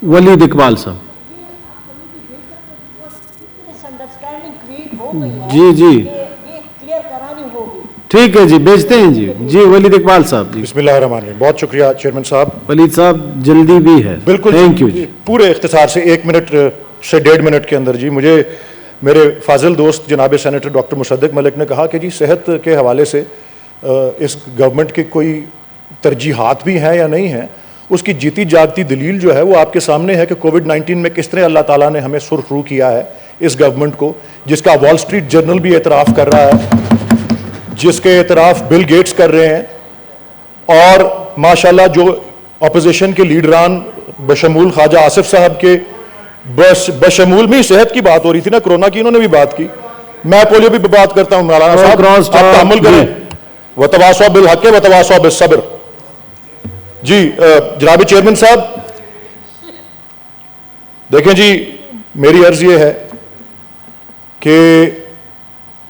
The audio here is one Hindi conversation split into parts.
वलीद इकबाल साहब। जी जी ठीक है जी, भेजते हैं जी। जी वलीद इकबाल साहब जी। बिस्मिल्लाहिर्रहमानिर्रहीम। बहुत शुक्रिया चेयरमैन साहब। वलीद साहब जल्दी भी है। बिल्कुल, थैंक यू जी। पूरे इख्तिसार से 1 मिनट से 1.5 मिनट के अंदर जी। मुझे मेरे फाजिल दोस्त जनाब सेनेटर डॉक्टर मुसद्दिक मलिक ने कहा कि जी सेहत के हवाले से इस गवर्नमेंट की कोई तरजीहात भी हैं या नहीं है। उसकी जीती जागती दलील जो है वो आपके सामने है कि कोविड-19 में किस तरह अल्लाह ताला ने हमें सुरखरू किया है इस गवर्नमेंट को, जिसका वॉल स्ट्रीट जर्नल भी एतराफ़ कर रहा है, जिसके एतराफ़ बिल गेट्स कर रहे हैं, और माशाल्लाह जो अपोजिशन के लीडरान बशमूल ख्वाजा आसिफ साहब के बशमूल में सेहत की बात हो रही थी ना, कोरोना की इन्होंने भी बात की, मैं पोलियो भी बात करता हूं। मौलाना साहब आप तहम्मुल करें। वतवासौ बिल हक़ वतवासौ बिस सब्र। जी जनाब चेयरमैन साहब देखें जी, मेरी अर्ज ये है कि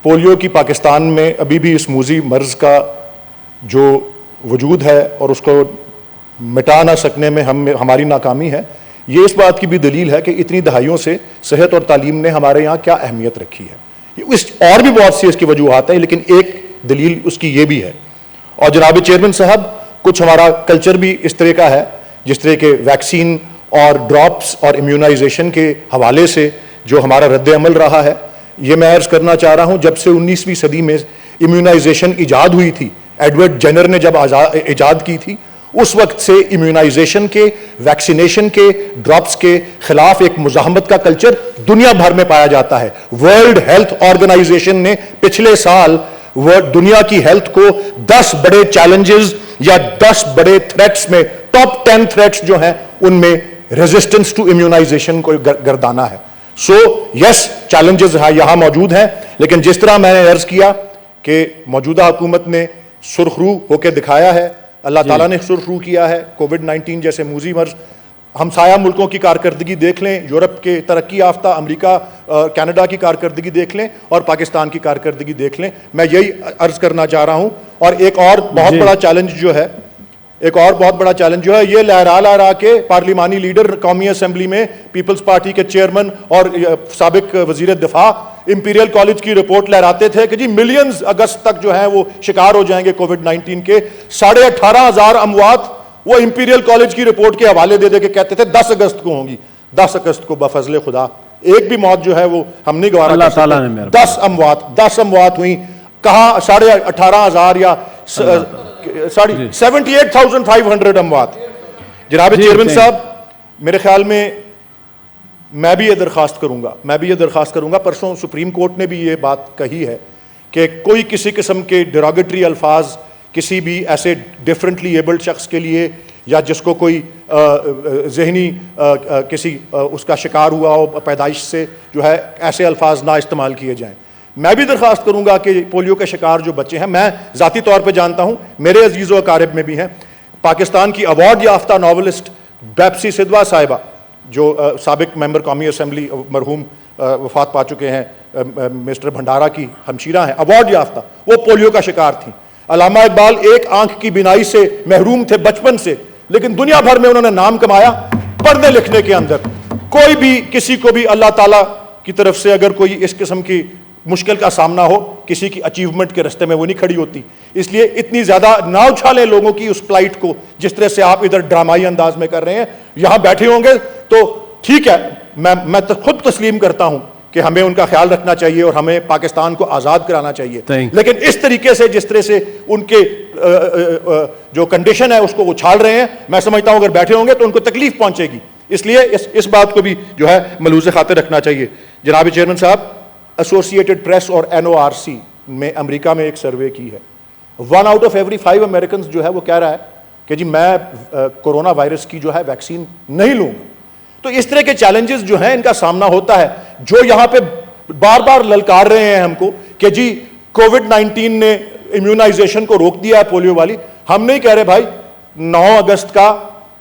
पोलियो की पाकिस्तान में अभी भी इस मूजी मर्ज का जो वजूद है और उसको मिटा ना सकने में हमारी नाकामी है, ये इस बात की भी दलील है कि इतनी दहाइयों से सेहत और तालीम ने हमारे यहाँ क्या अहमियत रखी है। और भी बहुत सी इसकी वजूहात हैं, लेकिन एक दलील उसकी ये भी है। और जनाब चेयरमैन साहब, कुछ हमारा कल्चर भी इस तरह का है, जिस तरह के वैक्सीन और ड्रॉप्स और इम्यूनाइजेशन के हवाले से जो हमारा रद्द अमल रहा है, ये मैं अर्ज करना चाह रहा हूं, जब से 19वीं सदी में इम्यूनाइजेशन ईजाद हुई थी, एडवर्ड जेनर ने जब ईजाद की थी, उस वक्त से इम्यूनाइजेशन के, वैक्सीनेशन के, ड्रॉप्स के खिलाफ एक मुजाहमत का कल्चर दुनिया भर में पाया जाता है। वर्ल्ड हेल्थ ऑर्गेनाइजेशन ने पिछले साल दुनिया की हेल्थ को 10 बड़े चैलेंजेस या 10 बड़े थ्रेट्स में, टॉप 10 थ्रेट्स जो हैं उनमें रेजिस्टेंस टू इम्यूनाइजेशन को गर्दाना है। सो यस, चैलेंजेस यहां मौजूद हैं, लेकिन जिस तरह मैंने अर्ज किया कि मौजूदा हुकूमत ने सुरखरू होकर दिखाया है, अल्लाह ताला ने सुरखरू किया है। कोविड-19 जैसे मूजी मर्ज, हमसाया मुल्कों की कारकर्दगी देख लें, यूरोप के तरक्की याफ्ता, अमेरिका कनाडा की कारकर्दगी देख लें और पाकिस्तान की कारकर्दगी देख लें। मैं यही अर्ज करना चाह रहा हूं। और एक और बहुत बड़ा चैलेंज जो है, ये लहरा के पार्लिमानी लीडर कौमी असेंबली में पीपल्स पार्टी के चेयरमैन और साबिक वजीर दिफा इंपीरियल कॉलेज की रिपोर्ट लहराते थे कि जी मिलियंस अगस्त तक जो है वो शिकार हो जाएंगे कोविड-19 के। 18,500 अमवात वो इंपीरियल कॉलेज की रिपोर्ट के हवाले दे दे के कहते थे 10 अगस्त को होंगी। 10 अगस्त को बफजले खुदा एक भी मौत जो है वो हम नहीं गवारा। 10 अमवात हुई। कहा 18,500 या 78,500 अमवात। जनाब चेयरमैन साहब, मेरे ख्याल में मैं भी ये दरख्वास्त करूंगा, परसों सुप्रीम कोर्ट ने भी ये बात कही है कि कोई किसी किस्म के डिरोगेटरी अल्फाज किसी भी ऐसे डिफरेंटली एबल्ड शख्स के लिए या जिसको कोई जहनी किसी उसका शिकार हुआ हो पैदाइश से, जो है ऐसे अल्फाज ना इस्तेमाल किए जाएं। मैं भी दरख्वास्त करूंगा कि पोलियो के शिकार जो बच्चे हैं, मैं ज़ाती तौर पे जानता हूं, मेरे अजीज़ व अकारिब में भी हैं, पाकिस्तान की अवार्ड याफ्ता नॉवलिस्ट बेप्सी सिद्धवा साहिबा, जो साबिक मेंबर कौमी असेंबली मरहूम वफात पा चुके हैं, मिस्टर भंडारा की हमशीरा हैं, अवार्ड याफ्ता, वो पोलियो का शिकार थी। अल्लामा इकबाल एक आंख की बिनाई से महरूम थे बचपन से, लेकिन दुनिया भर में उन्होंने नाम कमाया पढ़ने लिखने के अंदर। कोई भी किसी को भी अल्लाह ताला की तरफ से अगर कोई इस किस्म की मुश्किल का सामना हो, किसी की अचीवमेंट के रास्ते में वो नहीं खड़ी होती। इसलिए इतनी ज्यादा ना उछालें लोगों की उस प्लाइट को जिस तरह से आप इधर ड्रामाई अंदाज में कर रहे हैं। यहां बैठे होंगे तो ठीक है, मैं तो खुद तस्लीम करता हूं कि हमें उनका ख्याल रखना चाहिए और हमें पाकिस्तान को आजाद कराना चाहिए, लेकिन इस तरीके से जिस तरह से उनके जो कंडीशन है उसको उछाल रहे हैं, मैं समझता हूं अगर बैठे होंगे तो उनको तकलीफ पहुंचेगी। इसलिए इस बात को भी जो है मलूज़ खातिर रखना चाहिए। जनाब चेयरमैन साहब, एसोसिएटेड प्रेस और NORC में अमेरिका में एक सर्वे की है, 1 आउट ऑफ एवरी 5 अमेरिकन जो है वो कह रहा है कि जी मैं कोरोना वायरस की जो है वैक्सीन नहीं लूंगा। तो इस तरह के चैलेंजेस जो हैं इनका सामना होता है। जो यहां पे बार बार ललकार रहे हैं हमको कि जी कोविड-19 ने इम्यूनाइजेशन को रोक दिया है पोलियो वाली, हम नहीं कह रहे भाई 9 अगस्त का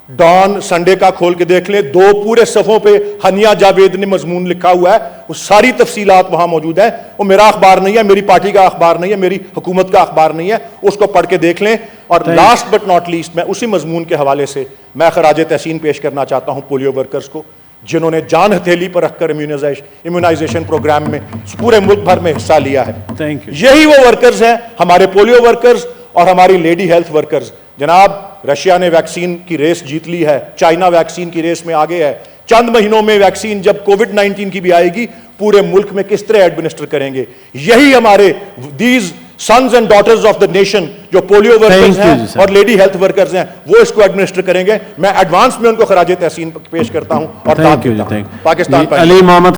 डॉन संडे का खोल के देख लें, 2 पूरे सफ़ों पे हनिया जावेद ने मजमून लिखा हुआ है, वो सारी तफसीलात वहां मौजूद है। वो मेरा अखबार नहीं है, मेरी पार्टी का अखबार नहीं है, मेरी हुकूमत का अखबार नहीं है, उसको पढ़ के देख लें। और लास्ट बट नॉट लीस्ट, मैं उसी मजमून के हवाले से मैं खराज तहसीन पेश करना चाहता हूं पोलियो वर्कर्स को, जिन्होंने जान हथेली पर रखकर इम्यूनाइजेशन प्रोग्राम में पूरे मुल्क भर में हिस्सा लिया है। Thank you. यही वो वर्कर्स हैं, हमारे पोलियो वर्कर्स और हमारी लेडी हेल्थ वर्कर्स। जनाब, रशिया ने वैक्सीन की रेस जीत ली है, चाइना वैक्सीन की रेस में आगे है। चंद महीनों में वैक्सीन जब कोविड-19 की भी आएगी, पूरे मुल्क में किस तरह एडमिनिस्टर करेंगे, यही हमारे these sons and daughters of the nation जो पोलियो वर्कर्स हैं और लेडी हेल्थ वर्कर्स हैं, वो इसको एडमिनिस्टर करेंगे। मैं एडवांस में उनको खराज तहसीन पेश करता हूं और थैंक यू। पाकिस्तान अली मोहम्मद